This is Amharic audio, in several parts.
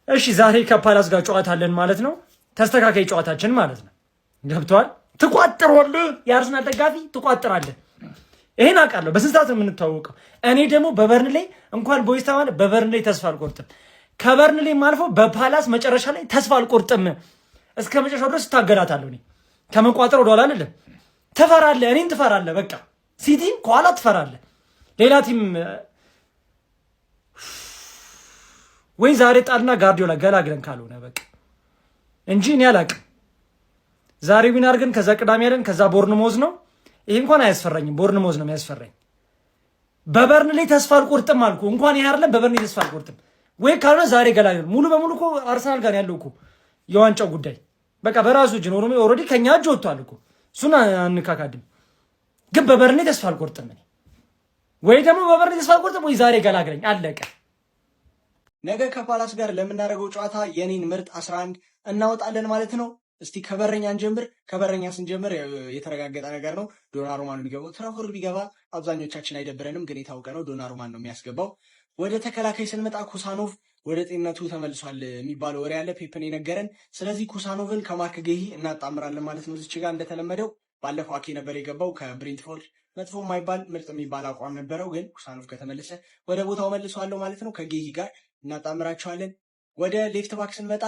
እሺ ዛሬ ከፓላስ ጋር ጨዋታ አለን ማለት ነው። ተስተካካይ ጨዋታችን ማለት ነው። ገብቷል? ትቋጥራለህ፣ የአርሰናል ደጋፊ ትቋጥራለህ። ይሄን አውቃለሁ። በስንት ሰዓት ነው የምንተዋወቀው? እኔ ደግሞ በበርንሌይ እንኳን ቦይስታ ማለት በበርንሌይ ተስፋ አልቆርጥም። ከበርንሌይም አልፎ በፓላስ መጨረሻ ላይ ተስፋ አልቆርጥም። እስከ መጨረሻው ድረስ ታገላታለሁ። እኔ ከመቋጠር ወደኋላ አይደለም። ትፈራለህ፣ እኔን ትፈራለህ። በቃ ሲቲን ከኋላ ትፈራለህ። ሌላ ቲም ወይ ዛሬ ጣልና ጋርዲዮላ ገላግለን ካልሆነ በቃ እንጂ እኔ አላቅም። ዛሬ ዊን አድርገን ከዛ ቅዳሜ ያለን ከዛ ቦርንሞዝ ነው። ይሄ እንኳን አያስፈራኝም። ቦርንሞዝ ነው የሚያስፈራኝ። በበርንሌይ ተስፋ አልቆርጥም አልኩ። እንኳን ይሄ አይደለም በበርንሌይ ተስፋ አልቆርጥም። ወይ ካልሆነ ዛሬ ገላግለን ሙሉ በሙሉ እኮ አርሰናል ጋር ያለው እኮ የዋንጫው ጉዳይ በቃ በራሱ እጅ ነው። ኦልሬዲ ከኛ እጅ ወጥቷል እኮ እሱን አንካካድም። ግን በበርንሌይ ተስፋ አልቆርጥም እኔ። ወይ ደግሞ በበርንሌይ ተስፋ አልቆርጥም ወይ ዛሬ ገላግለኝ አለቀ። ነገ ከፓላስ ጋር ለምናደርገው ጨዋታ የኔን ምርጥ 11 እናወጣለን ማለት ነው። እስቲ ከበረኛ እንጀምር። ከበረኛ ስንጀምር የተረጋገጠ ነገር ነው። ዶናሩማ ነው የሚገባው። ትራፎርድ ቢገባ አብዛኞቻችን አይደብረንም፣ ግን የታወቀ ነው ዶናሩማን ነው የሚያስገባው። ወደ ተከላካይ ስንመጣ ኩሳኖቭ ወደ ጤንነቱ ተመልሷል የሚባለው ወሬ ያለ ፔፕን የነገረን። ስለዚህ ኩሳኖቭን ከማርክ ጌሂ እናጣምራለን ማለት ነው። እዚች ጋር እንደተለመደው ባለፈው አኬ ነበር የገባው ከብሬንትፎርድ መጥፎ የማይባል ምርጥ የሚባል አቋም ነበረው፣ ግን ኩሳኖቭ ከተመለሰ ወደ ቦታው መልሷለሁ ማለት ነው። ከጌሂ ጋር እናጣምራቸዋለን። ወደ ሌፍት ባክ ስንመጣ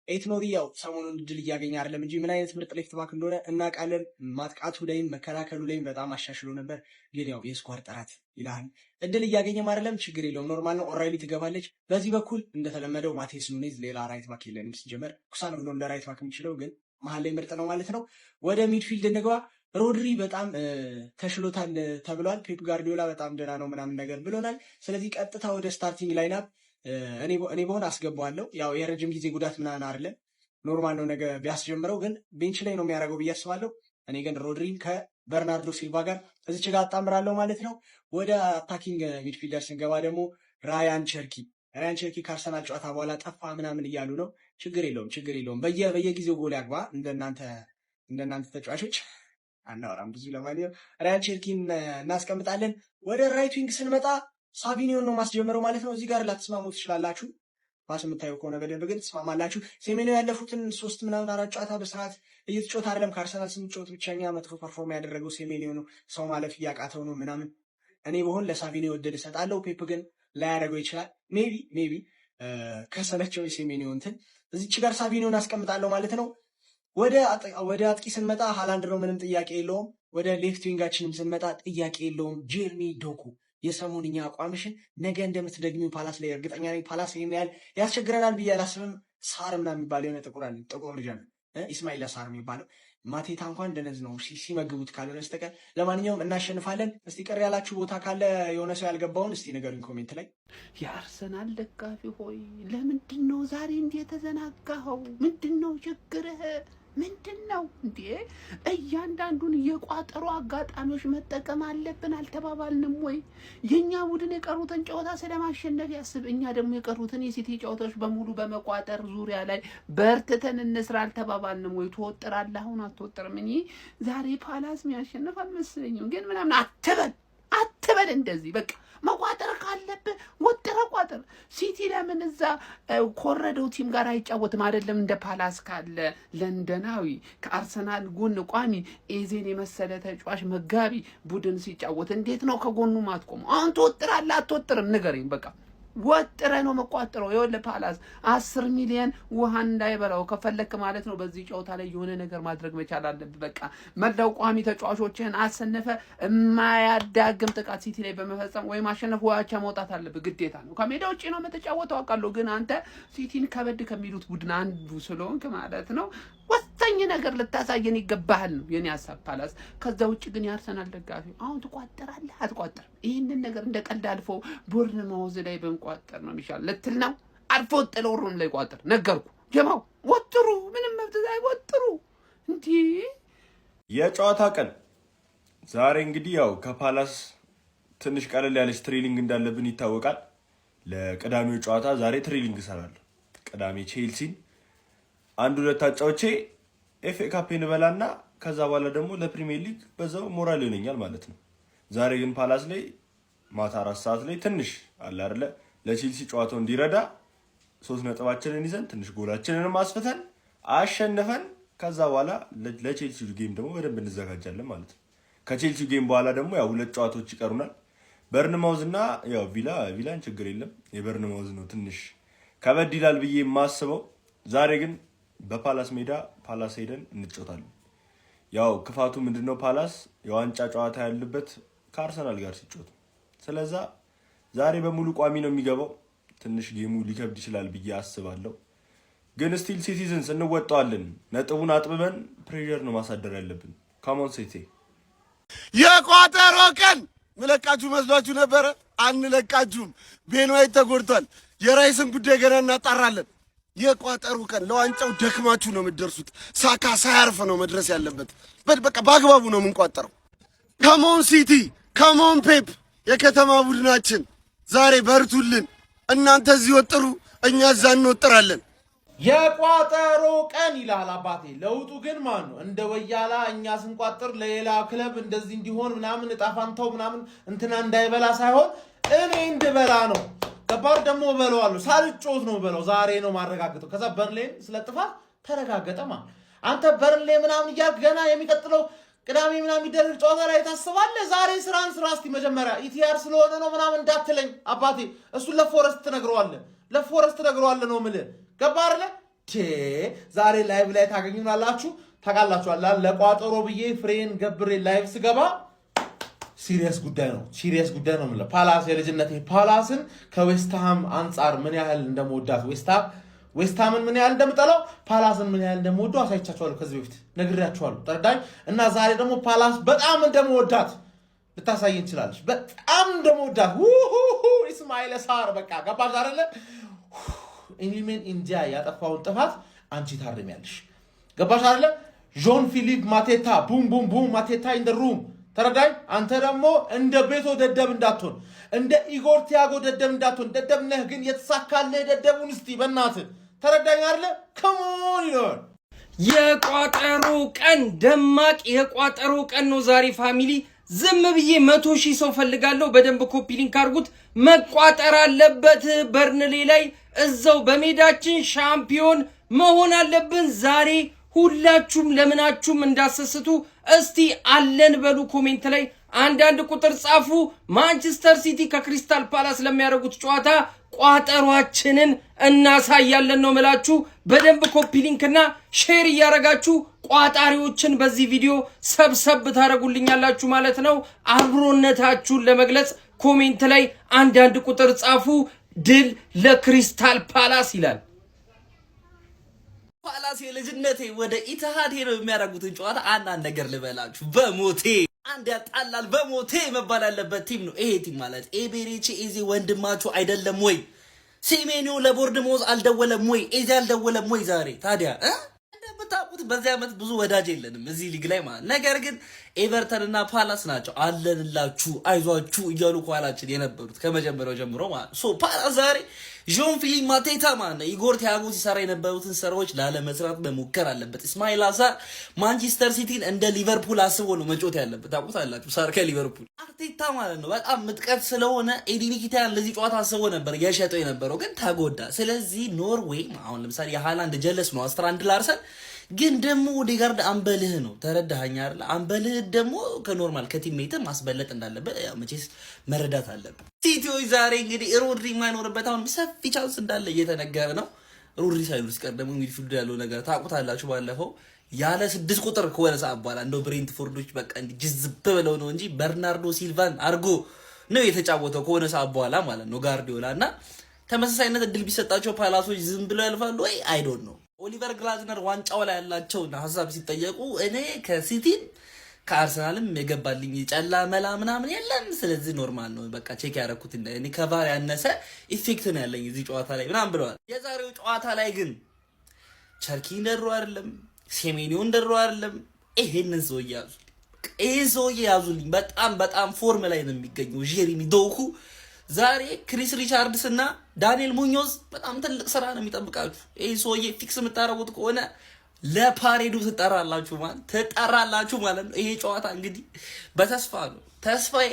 ኤትኖሪ ያው ሰሞኑን ድል እያገኘ አይደለም እንጂ ምን አይነት ምርጥ ሌፍት ባክ እንደሆነ እናውቃለን። ማጥቃቱ ላይም መከላከሉ ላይም በጣም አሻሽሎ ነበር፣ ግን ያው የስኳር ጥራት ይላል። እድል እያገኘም አይደለም፣ ችግር የለውም ኖርማል ነው። ኦራይሊ ትገባለች። በዚህ በኩል እንደተለመደው ማቴስ ኑኔዝ፣ ሌላ ራይት ባክ የለንም ሲጀመር። ኩሳኖቭ ነው እንደ ራይት ባክ የሚችለው፣ ግን መሀል ላይ ምርጥ ነው ማለት ነው። ወደ ሚድፊልድ እንግባ። ሮድሪ በጣም ተሽሎታል ተብሏል። ፔፕ ጋርዲዮላ በጣም ደህና ነው ምናምን ነገር ብሎናል። ስለዚህ ቀጥታ ወደ ስታርቲንግ ላይናፕ እኔ በሆነ አስገባዋለሁ። ያው የረጅም ጊዜ ጉዳት ምናምን አይደለም፣ ኖርማል ነው። ነገ ቢያስጀምረው ግን ቤንች ላይ ነው የሚያደርገው ብዬ አስባለሁ። እኔ ግን ሮድሪን ከበርናርዶ ሲልቫ ጋር እዚች ጋር አጣምራለሁ ማለት ነው። ወደ አታኪንግ ሚድፊልደር ስንገባ ደግሞ ራያን ቸርኪ ከአርሰናል ጨዋታ በኋላ ጠፋ ምናምን እያሉ ነው። ችግር የለውም። በየጊዜው ጎል ያግባ። እንደናንተ ተጫዋቾች አናወራም ብዙ። ለማንኛውም ራያን ቸርኪን እናስቀምጣለን። ወደ ራይት ዊንግ ስንመጣ ሳቪኒዮን ነው ማስጀመረው ማለት ነው። እዚህ ጋር ላትስማሙ ትችላላችሁ። ኳስ የምታዩ ከሆነ በደንብ ግን ትስማማላችሁ። ሴሜኒዮ ያለፉትን 3 ምናምን 4 ጨዋታ በስርዓት እየተጫወተ አይደለም። ከአርሰናል ስንጫወት ብቸኛ መጥፎ ፐርፎርም ያደረገው ሴሜኒዮ ነው። ሰው ማለፍ እያቃተው ነው ምናምን። እኔ በሆን ለሳቪኒዮ እድል እሰጣለሁ። ፔፕ ግን ላያደርገው ይችላል። ሜቢ ከሰለቸው የሴሜኒዮ እንትን እዚች ጋር ሳቪኒዮን አስቀምጣለሁ ማለት ነው። ወደ አጥቂ ስንመጣ ሃላንድ ነው፣ ምንም ጥያቄ የለውም። ወደ ሌፍት ዊንጋችንም ስንመጣ ጥያቄ የለውም፣ ጄርሚ ዶኩ። የሰሞንኛ አቋምሽን ነገ እንደምትደግሚው ፓላስ ላይ እርግጠኛ ነኝ። ፓላስ ይሄን ያህል ያስቸግረናል ብዬ አላስብም። ሳር ምናምን የሚባል የሆነ ጥቁር ልጅ ነው፣ ኢስማኤል ሳር የሚባለው። ማቴታ እንኳን እንደነዚ ነው ሲመግቡት ካልሆነ በስተቀር። ለማንኛውም እናሸንፋለን። እስቲ ቅር ያላችሁ ቦታ ካለ የሆነ ሰው ያልገባውን እስቲ ንገሩኝ ኮሜንት ላይ። የአርሰናል ደጋፊ ሆይ ለምንድን ነው ዛሬ እንዲህ የተዘናጋኸው? ምንድን ነው ችግርህ? ምንድን ነው እንዴ? እያንዳንዱን የቋጠሮ አጋጣሚዎች መጠቀም አለብን አልተባባልንም ወይ? የኛ ቡድን የቀሩትን ጨዋታ ስለማሸነፍ ያስብ፣ እኛ ደግሞ የቀሩትን የሲቲ ጨዋታዎች በሙሉ በመቋጠር ዙሪያ ላይ በርትተን እንስራ አልተባባልንም ወይ? ትወጥራለህ አሁን አትወጥርም? እኔ ዛሬ ፓላስ የሚያሸንፍ አልመሰለኝም፣ ግን ምናምን አትበል እንደዚህ በቃ መቋጠር ካለብህ ወጥረ ቋጠር። ሲቲ ለምን እዛ ኮረደው ቲም ጋር አይጫወትም? አይደለም እንደ ፓላስ ካለ ለንደናዊ ከአርሰናል ጎን ቋሚ ኤዜን የመሰለ ተጫዋች መጋቢ ቡድን ሲጫወት እንዴት ነው ከጎኑ ማትቆሙ? አሁን ትወጥራለህ አትወጥርም? ንገረኝ በቃ። ወጥረ ነው መቋጠረው። ይኸውልህ ፓላስ 10 ሚሊዮን ውሃ እንዳይበላው ከፈለክ ማለት ነው በዚህ ጨዋታ ላይ የሆነ ነገር ማድረግ መቻል አለብህ። በቃ መላው ቋሚ ተጫዋቾችን አሰነፈ የማያዳግም ጥቃት ሲቲ ላይ በመፈጸም ወይ ማሸነፍ ወይ አቻ መውጣት አለብህ፣ ግዴታ ነው። ከሜዳ ውጪ ነው የምትጫወተው አውቃለሁ፣ ግን አንተ ሲቲን ከበድ ከሚሉት ቡድን አንዱ ስለሆንክ ማለት ነው ወሳኝ ነገር ልታሳየን ይገባሃል ነው የኔ ሐሳብ ፓላስ። ከዛ ውጪ ግን የአርሰናል ደጋፊ አሁን ትቋጠራለህ አትቋጠርም? ይህንን ነገር እንደ ቀልድ አልፎ ቦርንማውዝ ላይ በንቋጠር ነው የሚሻል ልትል ነው? አልፎ ጥለው ሩም ላይ ቋጠር። ነገርኩ ጀማው ወጥሩ፣ ምንም መብት አይወጥሩ እንዴ። የጨዋታ ቀን ዛሬ እንግዲህ ያው ከፓላስ ትንሽ ቀለል ያለች ትሬኒንግ እንዳለብን ይታወቃል። ለቅዳሜው ጨዋታ ዛሬ ትሬኒንግ እሰራለሁ። ቅዳሜ ቼልሲን 1-2 አጫውቼ ኤፍኤ ካፕን በላና ከዛ በኋላ ደግሞ ለፕሪሚየር ሊግ በዛው ሞራል ይሆነኛል ማለት ነው። ዛሬ ግን ፓላስ ላይ ማታ 4 ሰዓት ላይ ትንሽ አለ አይደለ ለቼልሲ ጨዋታው እንዲረዳ 3 ነጥባችንን ይዘን ትንሽ ጎላችንንም አስፍተን አሸንፈን ከዛ በኋላ ለቼልሲ ጌም ደግሞ በደንብ እንዘጋጃለን ማለት ነው። ከቼልሲ ጌም በኋላ ደግሞ ያው 2 ጨዋታዎች ይቀሩናል። በርንማውዝ እና ያው ቪላን ችግር የለም። የበርንማውዝ ነው ትንሽ ከበድ ይላል ብዬ የማስበው። ዛሬ ግን በፓላስ ሜዳ ፓላስ ሄደን እንጫወታለን። ያው ክፋቱ ምንድነው? ፓላስ የዋንጫ ጨዋታ ያለበት ከአርሰናል ጋር ሲጫወት፣ ስለዛ ዛሬ በሙሉ ቋሚ ነው የሚገባው። ትንሽ ጌሙ ሊከብድ ይችላል ብዬ አስባለሁ። ግን ስቲል ሲቲዝንስ እንወጣዋለን። ነጥቡን አጥብበን ፕሬሸር ነው ማሳደር ያለብን። ካሞን ሲቲ። የቋጠሮ ቀን ምለቃችሁ መስሏችሁ ነበረ? አንለቃችሁም። ቤንዋይት ተጎድቷል። የራይስን ጉዳይ ገና እናጣራለን። የቋጠሮ ቀን ለዋንጫው ደክማችሁ ነው የምትደርሱት። ሳካ ሳያርፍ ነው መድረስ ያለበት። በቃ በአግባቡ ነው የምንቋጠረው። ካሞን ሲቲ፣ ካሞን ፔፕ፣ የከተማ ቡድናችን ዛሬ በርቱልን። እናንተ እዚህ ወጥሩ፣ እኛ እዛ እንወጥራለን። የቋጠሮ ቀን ይላል አባቴ። ለውጡ ግን ማን ነው? እንደ ወያላ እኛ ስንቋጥር ለሌላ ክለብ እንደዚህ እንዲሆን ምናምን እጣፋንተው ምናምን እንትና እንዳይበላ ሳይሆን እኔ እንድበላ ነው። ከባድ ደግሞ በለዋለሁ። ሳልጮት ነው በለው። ዛሬ ነው ማረጋገጠው። ከዛ በርንሌን ስለጥፋት ተረጋገጠ ማለት አንተ በርንሌ ምናምን እያልክ ገና የሚቀጥለው ቅዳሜ ምናምን የሚደረግ ጨዋታ ላይ ታስባለህ። ዛሬ ስራን ስራ እስቲ መጀመሪያ ኢቲአር ስለሆነ ነው ምናምን እንዳትለኝ አባቴ። እሱን ለፎረስት ትነግረዋለህ ነው የምልህ። ገባህ አይደለ? ዛሬ ላይቭ ላይ ታገኙናላችሁ፣ ታውቃላችኋል። ለቋጠሮ ብዬ ፍሬን ገብሬ ላይቭ ስገባ ሲሪየስ ጉዳይ ነው የምልህ። ፓላስ የልጅነቴ ፓላስን ከዌስትሃም አንጻር ምን ያህል እንደምወዳት ዌስትሃምን ምን ያህል እንደምጠላው ፓላስን ምን ያህል እንደምወደው አሳይቻችኋለሁ። ከዚህ በፊት ነግሬያችኋለሁ። ተረዳኝ። እና ዛሬ ደግሞ ፓላስ በጣም እንደምወዳት ልታሳየን ትችላለች። በጣም እንደምወዳት ኢስማኤል ሳር በቃ ገባሽ አይደለ? ኢንሊሜን ኢንዲያ ያጠፋውን ጥፋት አንቺ ታርሚያለሽ። ገባሽ አይደለ? ጆን ፊሊፕ ማቴታ ቡም ቡም ቡም ማቴታ ኢን ዘ ሩም። ተረዳኝ። አንተ ደግሞ እንደ ቤቶ ደደብ እንዳትሆን፣ እንደ ኢጎር ቲያጎ ደደብ እንዳትሆን። ደደብ ነህ ግን የተሳካልህ ደደቡን እስቲ በእናትህ ተረዳኝ አይደለ? ከሞን ይሆን የቋጠሮ ቀን ደማቅ የቋጠሮ ቀን ነው ዛሬ ፋሚሊ። ዝም ብዬ 100,000 ሰው ፈልጋለሁ። በደንብ ኮፒ ሊንክ አድርጉት። መቋጠር አለበት። በርንሌ ላይ እዛው በሜዳችን ሻምፒዮን መሆን አለብን ዛሬ። ሁላችሁም ለምናችሁም እንዳሰስቱ እስቲ አለን በሉ። ኮሜንት ላይ አንዳንድ ቁጥር ጻፉ። ማንቸስተር ሲቲ ከክሪስታል ፓላስ ለሚያደርጉት ጨዋታ ቋጠሯችንን እናሳያለን ነው ምላችሁ። በደንብ ኮፒ ሊንክና ሼር እያረጋችሁ ቋጣሪዎችን በዚህ ቪዲዮ ሰብሰብ ታረጉልኛላችሁ ማለት ነው። አብሮነታችሁን ለመግለጽ ኮሜንት ላይ አንዳንድ ቁጥር ጻፉ። ድል ለክሪስታል ፓላስ ይላል። ፓላስ የልጅነቴ ወደ ኢትሃድ ሄደው የሚያደርጉትን ጨዋታ አንዳንድ ነገር ልበላችሁ። በሞቴ አንድ ያጣላል በሞቴ መባል ያለበት ቲም ነው ይሄ ቲም ማለት። ኤቤሬቺ ኤዜ ወንድማችሁ አይደለም ወይ? ሴሜኒዮ ለቦርንማውዝ አልደወለም ወይ? ኤዜ አልደወለም ወይ? ዛሬ ታዲያ እንደምታውቁት በዚህ ዓመት ብዙ ወዳጅ የለንም እዚህ ሊግ ላይ ማለት። ነገር ግን ኤቨርተን እና ፓላስ ናቸው አለንላችሁ አይዟችሁ እያሉ ኳላችን የነበሩት ከመጀመሪያው ጀምሮ ማለት። ሶ ፓላስ ዛሬ ጆን ፊሊፕ ማቴታ ማለት ኢጎር ቲያጎ ሲሰራ የነበሩትን ስራዎች ላለመስራት መሞከር አለበት። ኢስማኤል ሳር ማንቸስተር ሲቲን እንደ ሊቨርፑል አስቦ ነው መጮት ያለበት። ታውቁታላችሁ ሳር ከሊቨርፑል አርቴታ ማለት ነው በጣም ምጥቀት ስለሆነ ኤዲን ኪታን ለዚህ ጨዋታ አስቦ ነበር የሸጠው የነበረው ግን ተጎዳ። ስለዚህ ኖርዌይ አሁን ለምሳሌ የሃላንድ ጀለስ ነው 11 ላርሰን ግን ደግሞ ኦዴጋርድ አንበልህ ነው። ተረዳኸኝ አይደል? አንበልህ ደግሞ ከኖርማል ከቲምሜት ማስበለጥ እንዳለበት መቼስ መረዳት አለበት። ሲቲዎች ዛሬ እንግዲህ ሮድሪ የማይኖርበት አሁን ሰፊ ቻንስ እንዳለ እየተነገረ ነው። ሮድሪ ሳይኖር ሲቀር ደግሞ ሚድፊልድ ያለው ነገር ታውቁታላችሁ። ባለፈው ያለ 6 ቁጥር ከሆነ ሰዓት በኋላ እንደው ብሬንትፎርዶች በቃ እንዲ ጅዝብ ብለው ነው እንጂ በርናርዶ ሲልቫን አርጎ ነው የተጫወተው ከሆነ ሰዓት በኋላ ማለት ነው ጋርዲዮላ። እና ተመሳሳይነት እድል ቢሰጣቸው ፓላሶች ዝም ብለው ያልፋሉ ወይ? አይ ዶንት ኖ። ኦሊቨር ግላዝነር ዋንጫው ላይ ያላቸውና ሀሳብ ሲጠየቁ እኔ ከሲቲን ከአርሰናልም የገባልኝ ጨላ መላ ምናምን የለም፣ ስለዚህ ኖርማል ነው በቃ ቼክ ያደረኩት እኔ ከቫር ያነሰ ኢፌክት ነው ያለኝ እዚህ ጨዋታ ላይ ምናምን ብለዋል። የዛሬው ጨዋታ ላይ ግን ቸርኪ እንደሩ አይደለም፣ ሴሜኒዮ እንደሩ አይደለም። ይሄንን ሰውዬ ያዙ፣ ይሄን ሰውዬ ያዙልኝ። በጣም ፎርም ላይ ነው የሚገኘው ጄሬሚ ዶኩ። ዛሬ ክሪስ ሪቻርድስ እና ዳንኤል ሙኞዝ በጣም ትልቅ ስራ ነው የሚጠብቃችሁ። ይሄ ሰውዬ ፊክስ የምታረጉት ከሆነ ለፓሬዱ ትጠራላችሁ ማለት ነው። ይሄ ጨዋታ እንግዲህ በተስፋ ነው። ተስፋዬ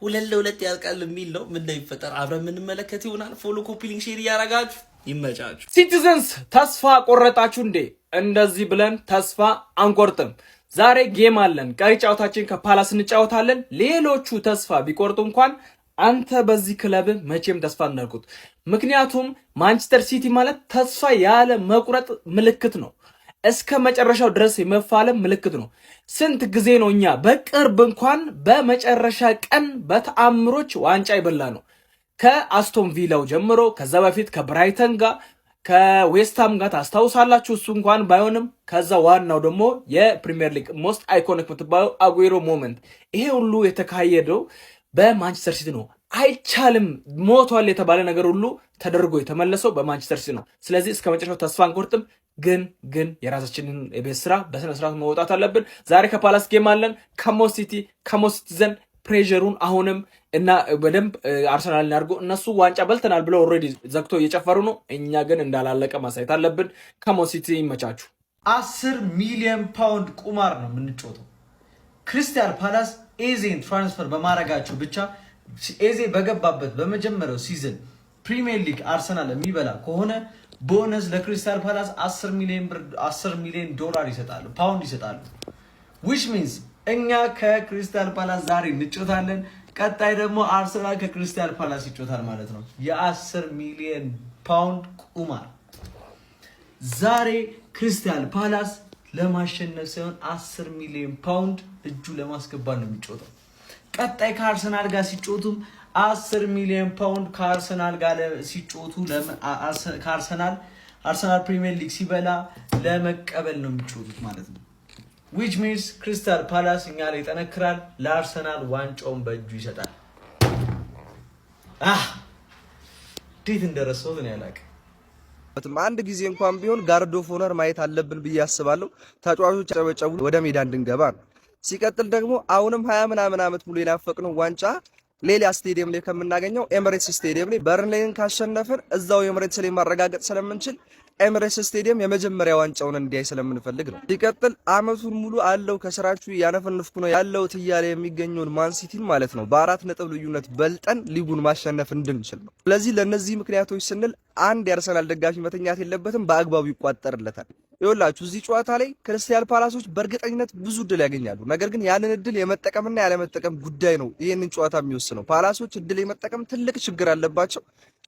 2-2 ያልቃል የሚል ነው። ምን እንደሚፈጠር አብረን የምንመለከት ይሆናል። ፎሎ ኮፒ ሊንክ ሼር እያረጋችሁ ይመቻችሁ። ሲቲዘንስ ተስፋ ቆረጣችሁ እንዴ? እንደዚህ ብለን ተስፋ አንቆርጥም። ዛሬ ጌም አለን። ቀሪ ጨዋታችን ከፓላስ እንጫወታለን። ሌሎቹ ተስፋ ቢቆርጡ እንኳን አንተ በዚህ ክለብ መቼም ተስፋ እንዳልኩት። ምክንያቱም ማንቸስተር ሲቲ ማለት ተስፋ ያለ መቁረጥ ምልክት ነው። እስከ መጨረሻው ድረስ የመፋለም ምልክት ነው። ስንት ጊዜ ነው እኛ በቅርብ እንኳን በመጨረሻ ቀን በተአምሮች ዋንጫ ይበላ ነው። ከአስቶን ቪላው ጀምሮ ከዛ በፊት ከብራይተን ጋር ከዌስትሃም ጋር ታስታውሳላችሁ። እሱ እንኳን ባይሆንም ከዛ ዋናው ደግሞ የፕሪሚየር ሊግ ሞስት አይኮኒክ የምትባለው አጉዌሮ ሞመንት፣ ይሄ ሁሉ የተካሄደው በማንቸስተር ሲቲ ነው። አይቻልም ሞቷል የተባለ ነገር ሁሉ ተደርጎ የተመለሰው በማንቸስተር ሲቲ ነው። ስለዚህ እስከ መጨረሻው ተስፋ አንቆርጥም። ግን የራሳችንን የቤት ስራ በስነ ስርዓት መውጣት አለብን። ዛሬ ከፓላስ ጌም አለን ከሞሲቲዘን ፕሬሩን አሁንም እና በደንብ አርሰናል እናርጎ እነሱ ዋንጫ በልተናል ብለው ኦልሬዲ ዘግቶ እየጨፈሩ ነው። እኛ ግን እንዳላለቀ ማሳየት አለብን። ከሞሲቲ ይመቻችሁ። 10 ሚሊዮን ፓውንድ ቁማር ነው የምንጮተው። ክሪስታል ፓላስ ኤዜን ትራንስፈር በማድረጋቸው ብቻ ኤዜ በገባበት በመጀመሪያው ሲዝን ፕሪሚየር ሊግ አርሰናል የሚበላ ከሆነ ቦነስ ለክሪስታል ፓላስ 10 ሚሊዮን ዶላር ይሰጣሉ፣ ፓውንድ ይሰጣሉ። which means እኛ ከክሪስታል ፓላስ ዛሬ እንጮታለን። ቀጣይ ደግሞ አርሰናል ከክሪስታል ፓላስ ይጮታል ማለት ነው። የ10 ሚሊዮን ፓውንድ ቁማር ዛሬ ክሪስታል ፓላስ ለማሸነፍ ሳይሆን 10 ሚሊዮን ፓውንድ እጁ ለማስገባት ነው የሚጮተው። ቀጣይ ከአርሰናል ጋር ሲጮቱም 10 ሚሊዮን ፓውንድ ከአርሰናል ጋር ሲጮቱ አርሰናል ፕሪሚየር ሊግ ሲበላ ለመቀበል ነው የሚጮቱት ማለት ነው። which means ክሪስታል ፓላስ እኛ ላይ ይጠነክራል፣ ለአርሰናል ዋንጫውን በእጁ ይሰጣል። እንዴት እንደረሳሁት ነው ያላቀ። አንድ ጊዜ እንኳን ቢሆን ጋርድ ኦፍ ኦነር ማየት አለብን ብዬ አስባለሁ። ተጫዋቾች ጨበጨቡ ወደ ሜዳ እንድንገባ ነው። ሲቀጥል ደግሞ አሁንም 20 ምናምን ዓመት ሙሉ የናፈቅነው ዋንጫ ሌላ ስቴዲየም ላይ ከምናገኘው ኤምሬትስ ስቴዲየም ላይ በርንሌይን ካሸነፈን እዛው ኤምሬትስ ላይ ማረጋገጥ ስለምንችል ኤምሬትስ ስቴዲየም የመጀመሪያ ዋንጫውን እንዲያይ ስለምንፈልግ ነው። ሲቀጥል አመቱን ሙሉ አለው ከስራችሁ ያነፈንፍኩ ነው ያለው ትያለ የሚገኘውን ማን ሲቲን ማለት ነው በ4 ነጥብ ልዩነት በልጠን ሊጉን ማሸነፍ እንድንችል ነው። ስለዚህ ለነዚህ ምክንያቶች ስንል አንድ የአርሰናል ደጋፊ መተኛት የለበትም፣ በአግባቡ ይቋጠርለታል። ይኸውላችሁ እዚህ ጨዋታ ላይ ክሪስታል ፓላሶች በእርግጠኝነት ብዙ እድል ያገኛሉ። ነገር ግን ያንን እድል የመጠቀምና ያለመጠቀም ጉዳይ ነው ይህንን ጨዋታ የሚወስነው። ፓላሶች እድል የመጠቀም ትልቅ ችግር አለባቸው።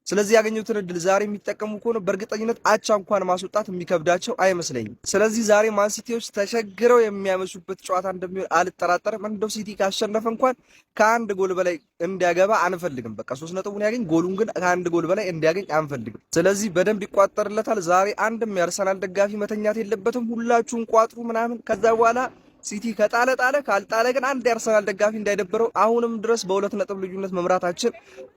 ስለዚህ ያገኙትን እድል ዛሬ የሚጠቀሙ ከሆነ በእርግጠኝነት አቻ እንኳን ማስወጣት የሚከብዳቸው አይመስለኝም። ስለዚህ ዛሬ ማን ሲቲዎች ተቸግረው የሚያመሹበት ጨዋታ እንደሚሆን አልጠራጠርም። እንደው ሲቲ ካሸነፈ እንኳን ከአንድ ጎል በላይ እንዲያገባ አንፈልግም። በቃ 3 ነጥቡን ያገኝ፣ ጎሉን ግን ከአንድ ጎል በላይ እንዲያገኝ አንፈልግም። ስለዚህ በደንብ ይቋጠርለታል። ዛሬ አንድም የአርሰናል ደጋፊ መተኛት የለበትም። ሁላችሁም ቋጥሩ ምናምን። ከዛ በኋላ ሲቲ ከጣለ ጣለ፣ ካልጣለ ግን አንድ የአርሰናል ደጋፊ እንዳይደብረው አሁንም ድረስ በ2 ነጥብ ልዩነት መምራታችን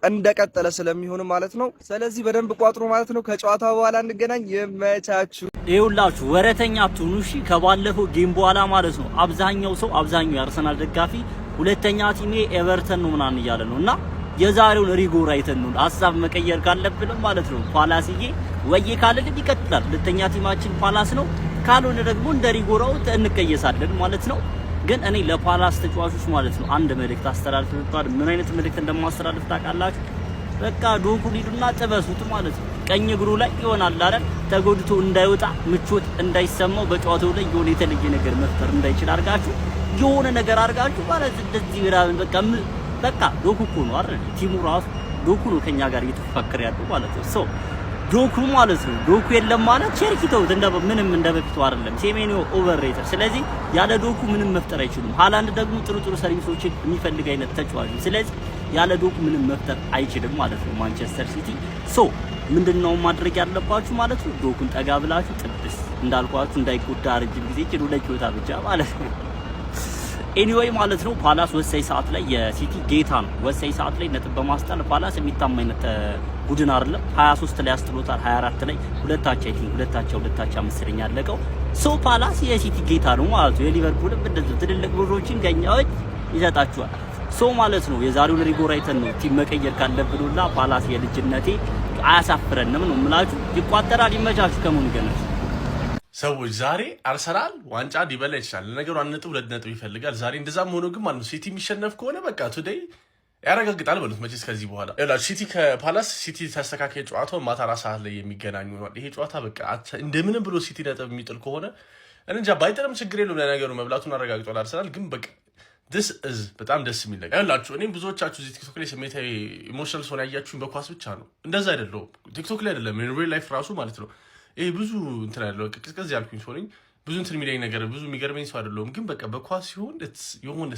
እንደቀጠለ ስለሚሆን ማለት ነው። ስለዚህ በደንብ ቋጥሩ ማለት ነው። ከጨዋታ በኋላ እንገናኝ። ይመቻችሁ። ይኸውላችሁ ወረተኛ አትሁኑ እሺ። ከባለፈው ጌም በኋላ ማለት ነው አብዛኛው የአርሰናል ደጋፊ ሁለተኛ ቲሜ ኤቨርተን ነው ምናምን እያለ ነው እና የዛሬውን ሪጎር አይተን ነው ሐሳብ መቀየር ካለብን ማለት ነው። ፓላስዬ ወዬ ካለልን ይቀጥላል። ሁለተኛ ቲማችን ፓላስ ነው። ካልሆነ ደግሞ እንደ ሪጎራው እንቀየሳለን ማለት ነው። ግን እኔ ለፓላስ ተጫዋቾች ማለት ነው አንድ መልእክት አስተላልፋለሁ። ምን አይነት መልእክት እንደማስተላልፍ ታውቃላችሁ? በቃ ዶኩን ሂዱና ጥበሱት ማለት ነው። ቀኝ እግሩ ላይ ይሆናል አይደል ተጎድቶ እንዳይወጣ ምቾት እንዳይሰማው በጨዋታው ላይ የሆነ የተለየ ነገር መፍጠር እንዳይችል አድርጋችሁ የሆነ ነገር አድርጋችሁ ማለት እንደዚህ ምናምን በቃ ዶኩ እኮ ነው አይደል? ቲሙ ራሱ ዶኩ ነው ከኛ ጋር እየተፈከረ ያለው ማለት ነው። ዶኩ ማለት ነው። ዶኩ የለም ማለት ቸርኪ ተውት፣ ምንም እንደበፊቱ አይደለም። ሴሜኒዮ ኦቨርሬተር። ስለዚህ ያለ ዶኩ ምንም መፍጠር አይችሉም። ሃላንድ ደግሞ ጥሩ ሰርቪሶችን የሚፈልግ አይነት ተጫዋች፣ ስለዚህ ያለ ዶኩ ምንም መፍጠር አይችልም ማለት ነው ማንቸስተር ሲቲ። ምንድነው ማድረግ ያለባችሁ ማለት ነው? ዶኩን ጠጋ ብላችሁ ጥብስ እንዳልኳችሁ እንዳይጎዳ ረጅም ጊዜ ችሉ ለችሎታ ብቻ ማለት ነው። ኤኒዌይ ማለት ነው ፓላስ ወሳኝ ሰዓት ላይ የሲቲ ጌታ ነው። ወሳኝ ሰዓት ላይ ነጥብ በማስጣል ፓላስ የሚታማኝነት ቡድን አይደለም። 23 ላይ አስጥሎታል፣ 24 ላይ ሁለታቻ መሰለኝ ያለቀው። ፓላስ የሲቲ ጌታ ነው ማለት ነው። የሊቨርፑልም እንደዚህ ትልልቅ ብሮችን ገኛዎች ይሰጣቸዋል። ማለት ነው የዛሬውን ሪጎራይተን ነው ቲም መቀየር ካለብንና ፓላስ የልጅነቴ አያሳፍረንም ነው የምላችሁ። ይቋጠራል። ይመቻችሁ። ከመሆን ገነች ሰዎች ዛሬ አርሰናል ዋንጫ ሊበላ ይችላል። ለነገሩ 1 ነጥብ 2 ነጥብ ይፈልጋል ዛሬ። እንደዛም ሆኖ ግን ማለት ነው ሲቲ የሚሸነፍ ከሆነ በቃ ቱዴይ ያረጋግጣል በሉት መቼስ ከዚህ በኋላ ያላ ሲቲ ከፓላስ ሲቲ ተስተካካይ ጨዋታው ማታ 4 ሰዓት ላይ የሚገናኙ ነው። ይሄ ጨዋታ በቃ እንደምንም ብሎ ሲቲ ነጥብ የሚጥል ከሆነ እንጃ ባይጠርም ችግር የለውም። ለነገሩ መብላቱን አረጋግጧል አርሰናል። ግን በቃ this is በጣም ደስ የሚል ነገር ያላችሁ። እኔም ብዙዎቻችሁ እዚህ ቲክቶክ ላይ ስሜታዊ ኢሞሽናል ሆነ ያያችሁኝ በኳስ ብቻ ነው። እንደዛ አይደለም፣ ቲክቶክ ላይ አይደለም ሪል ላይፍ ራሱ ማለት ነው። ይሄ ብዙ እንትን ያለው ቅዝቅዝ ያልኩኝ ሰው ነኝ። ብዙ እንትን የሚለኝ ነገር ብዙ የሚገርመኝ ሰው አይደለሁም። ግን በቃ በኳስ ሲሆን የሆነ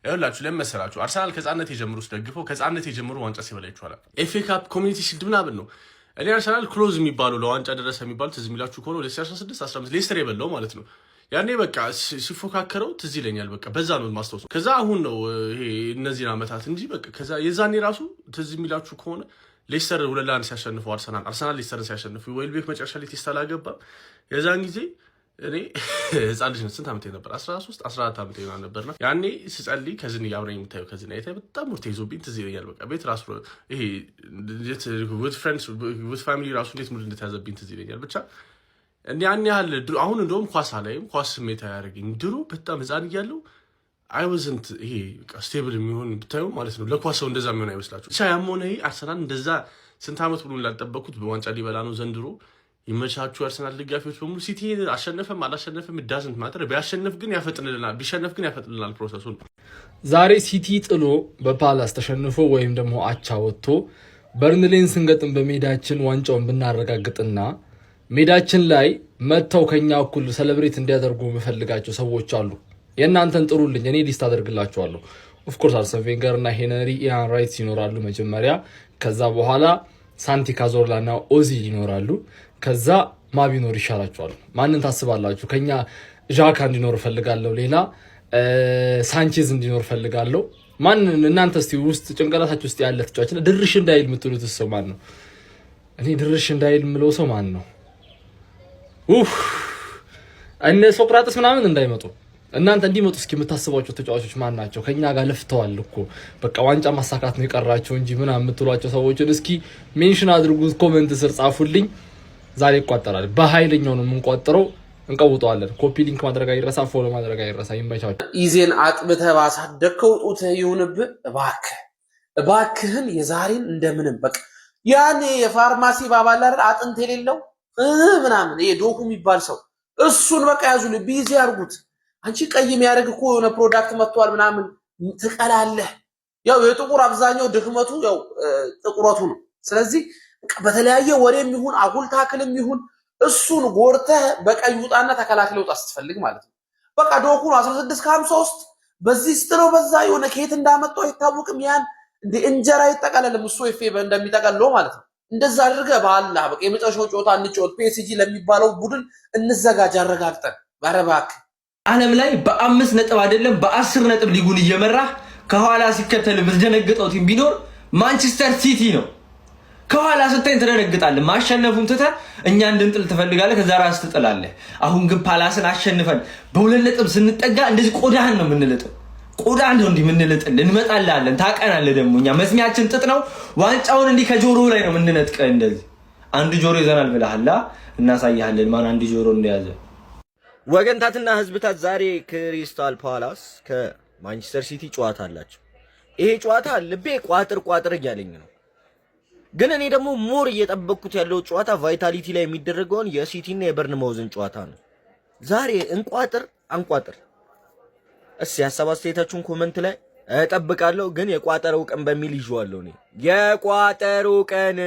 ያላችሁ ለመሰላችሁ አርሰናል ከህፃንነት የጀምሩ ደግፈው ከህፃንነት የጀምሩ ዋንጫ ሲበላ ይችላል። ኤፍኤ ካፕ ኮሚኒቲ ሺልድ ምናምን ነው። እኔ አርሰናል ክሎዝ የሚባለው ለዋንጫ ደረሰ የሚባለው ትዝ የሚላችሁ ከሆነ 2016 15 ሌስተር የበላው ማለት ነው። ያኔ በቃ ሲፎካከረው ትዝ ይለኛል። በቃ በዛ ነው ማስታወስ። ከዛ አሁን ነው ይሄ እነዚህን ዓመታት እንጂ በቃ ከዛ የዛኔ ራሱ ትዝ የሚላችሁ ከሆነ ሌስተር 2-1 ሲያሸንፈው አርሰናል ሌስተርን ሲያሸንፈው ዌልቤክ መጨረሻ ላይ ቴስት አላገባም። የዛን ጊዜ እኔ ህፃን ልጅ ነው። ስንት ዓመቴ ነበር? 13 14 ዓመቴ ነበርና ያኔ ስጸልይ ከዝን አብረኝ የምታየው ከዝን አይታይ በጣም ሙርት ይዞብኝ ትዝ ይለኛል። በቃ ቤት ራሱ ይሄ with family ራሱ እንዴት ሙድ እንደተያዘብኝ ትዝ ይለኛል። ብቻ ያን ያህል አሁን እንደውም ኳስ አላይም። ኳስ ስሜት ያደርገኝ ድሮ በጣም ህፃን እያለሁ አይ ወዝንት ይሄ ስቴብል የሚሆን ብታዩ ማለት ነው። ለኳስ ሰው እንደዛ የሚሆን አይመስላችሁ። ብቻ ያም ሆነ ይሄ አርሰናል እንደዛ ስንት ዓመት ብሎ እንዳልጠበኩት በዋንጫ ሊበላ ነው ዘንድሮ። ይመቻችሁ አርሰናል ደጋፊዎች በሙሉ። ሲቲ አሸነፈም አላሸነፈም ዳዝንት ማተር። ቢያሸንፍ ግን ያፈጥንልናል፣ ቢሸነፍ ግን ያፈጥንልናል ፕሮሰሱን። ዛሬ ሲቲ ጥሎ በፓላስ ተሸንፎ ወይም ደግሞ አቻ ወጥቶ በርንሌን ስንገጥም በሜዳችን ዋንጫውን ብናረጋግጥና ሜዳችን ላይ መጥተው ከኛ እኩል ሰለብሬት እንዲያደርጉ የምፈልጋቸው ሰዎች አሉ። የእናንተን ጥሩልኝ፣ እኔ ሊስት አደርግላችኋለሁ። ኦፍኮርስ አርሰን ቬንገር እና ሄነሪ ኢያን ራይት ይኖራሉ መጀመሪያ። ከዛ በኋላ ሳንቲ ካዞርላ እና ኦዚል ይኖራሉ። ከዛ ማቢኖር ይሻላችኋል። ማንን ታስባላችሁ? ከኛ ዣካ እንዲኖር እፈልጋለሁ። ሌላ ሳንቼዝ እንዲኖር እፈልጋለሁ። ማንን እናንተ እስቲ ውስጥ ጭንቅላታችሁ ውስጥ ያለ ተጫዋች ድርሽ እንዳይል የምትሉት ሰው ማን ነው? እኔ ድርሽ እንዳይል የምለው ሰው ማን ነው? እነ ሶቅራጥስ ምናምን እንዳይመጡ እናንተ እንዲመጡ እስኪ የምታስቧቸው ተጫዋቾች ማን ናቸው? ከኛ ጋር ለፍተዋል እኮ በቃ ዋንጫ ማሳካት ነው የቀራቸው እንጂ ምናምን የምትሏቸው ሰዎችን እስኪ ሜንሽን አድርጉት፣ ኮሜንት ስር ጻፉልኝ። ዛሬ ይቋጠራል። በኃይለኛው ነው የምንቋጥረው። እንቀውጠዋለን። ኮፒ ሊንክ ማድረግ አይረሳ፣ ፎሎ ማድረግ አይረሳ። ይመቻችሁ። ኢዜን አጥብተህ ባሳደግከው ጡትህ ይሁንብህ። እባክህን የዛሬን እንደምንም በቃ ያኔ የፋርማሲ ባባል አይደል አጥንት የሌለው ምናምን ይሄ ዶኩ የሚባል ሰው እሱን በቃ ያዙልኝ፣ ቢዚ ያርጉት። አንቺ ቀይ የሚያደርግ እኮ የሆነ ፕሮዳክት መጥቷል ምናምን ትቀላለህ። ያው የጥቁር አብዛኛው ድክመቱ ያው ጥቁረቱ ነው። ስለዚህ በተለያየ ወሬም ይሁን አጉል ታክልም ይሁን እሱን ጎርተህ በቀይ ውጣና ተከላክለ ውጣ ስትፈልግ ማለት ነው። በቃ ዶኩን 16 ከ53 በዚህ ስትለው በዛ የሆነ ከየት እንዳመጣው አይታወቅም። ያን እንደ እንጀራ ይጠቀለልም እሱ ኤፌ እንደሚጠቀልለው ማለት ነው። እንደዛ አድርገህ በአላህ በቃ የመጨረሻው ጨዋታ እንጫወት። ፒኤስጂ ለሚባለው ቡድን እንዘጋጅ አረጋግጠን። ባረባክ ዓለም ላይ በ5 ነጥብ አይደለም በ10 ነጥብ ሊጉን እየመራህ ከኋላ ሲከተል የምትደነግጠው ቲም ቢኖር ማንቸስተር ሲቲ ነው። ከኋላ ስታይ ትደነግጣለህ። ማሸነፉን ትተህ እኛ እንድንጥል ትፈልጋለህ፣ ከዛ ራስህ ትጥላለህ። አሁን ግን ፓላስን አሸንፈን በ2 ነጥብ ስንጠጋ እንደዚህ ቆዳህን ነው የምንልጥው። ቆዳህን ነው እንዲህ የምንልጥልህ። እንመጣልሃለን፣ ታቀናለህ። ደግሞ እኛ መስሚያችን ጥጥ ነው። ዋንጫውን እንዲህ ከጆሮ ላይ ነው የምንነጥቀህ። እንደዚህ አንድ ጆሮ ይዘናል ብለሃል፣ እናሳይሃለን ማን አንድ ጆሮ እንደያዘ። ወገንታትና ህዝብታት ዛሬ ክሪስታል ፓላስ ከማንቸስተር ሲቲ ጨዋታ አላቸው። ይሄ ጨዋታ ልቤ ቋጥር እያለኝ ነው። ግን እኔ ደግሞ ሞር እየጠበቅኩት ያለው ጨዋታ ቫይታሊቲ ላይ የሚደረገውን የሲቲና የበርንማውዝን ጨዋታ ነው። ዛሬ አንቋጥር። እስኪ ሀሳብ አስተያየታችሁን ኮመንት ላይ እጠብቃለሁ። ግን የቋጠረው ቀን በሚል ይዤዋለሁ እኔ የቋጠረው ቀን